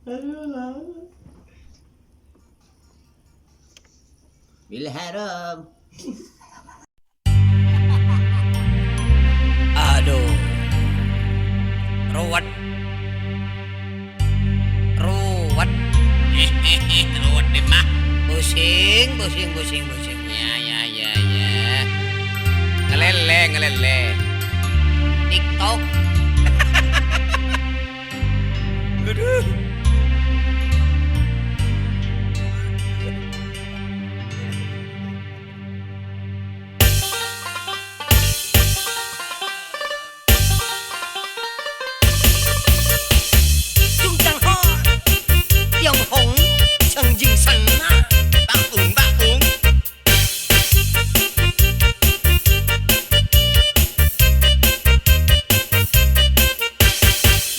Bil haram. Aduh. Ruwet. Ruwet. Ruwet deh mah. Pusing. Ya. Ngelele. TikTok. Aduh. Trung Trang Ho. Yang Hong. Cheng Jing San Na. Bak uống.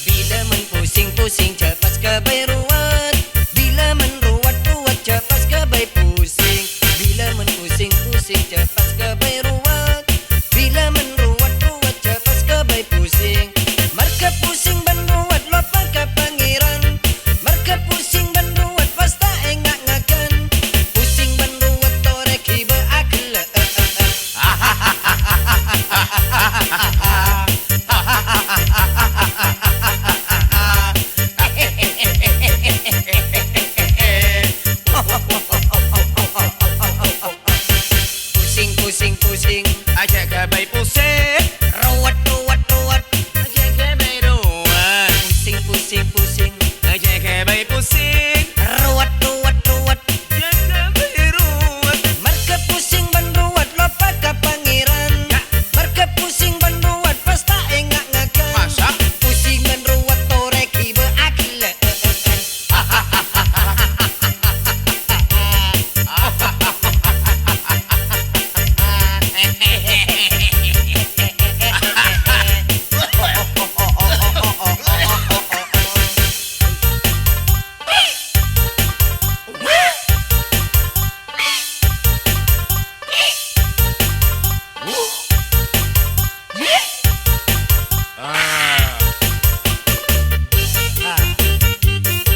Bila men pusing cepat ke bayi ruwet. Bila men ruwet cepat ke bayi pusing. Bila men pusing cepat ke bayi ruwet. Bila men ruwet cepat ke bayi pusing. Marka pusing ban ruwet lupa ke pangeran. Marka pusing ban ruwet pasta engak ngakan. Pusing ban ruwet torek hiba akal. Pusing. Aja ke bayi pusing. Ruwet. Aja ke bayi ruwet. Pusing. Aja ke bayi pusing. Ruwet. Aja ke bayi ruwet. Marka pusing ban ruwet lupa ke pangeran. Marka pusing ban ruwet pasta engak ngakan. Masa? Pusing ban ruwet torek hiba akil.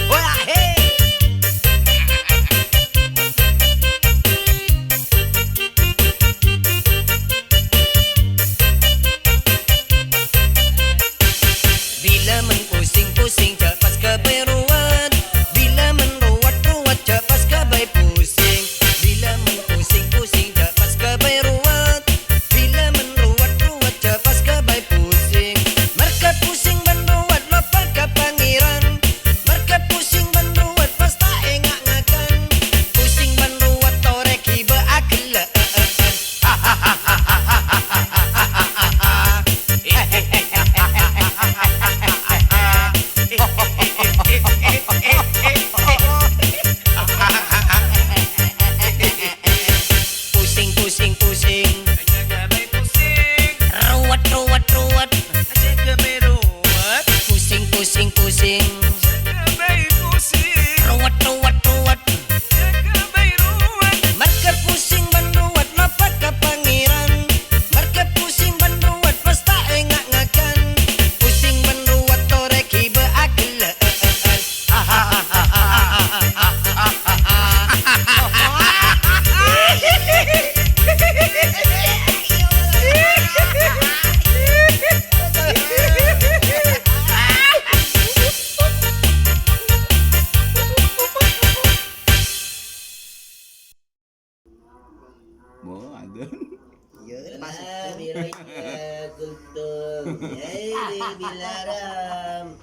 Wah, hey. Bila men pusing cepat ke bayi ruwet. Bila men ruwet cepat ke bayi pusing. Bila men pusing cepat ke bayi ruwet. Bila men ruwet cepat ke bayi pusing. Marka pusing ban ruwet lupa ke pangeran. Marka pusing ban ruwet pasta engak ngakan. Pusing ban ruwet torek hiba akil. Pusing. Aja ke bayi pusing. Ruwet. Aja ke bayi ruwet. Pusing. Aja ke bayi pusing. Ruwet. Aja ke bayi ruwet. Marka pusing ban ruwet lupa ke pangeran. Marka pusing ban ruwet pasta engak ngakan. Pusing ban ruwet torek hiba akil. Mau ada. Ya, bila kultum. Bilaram.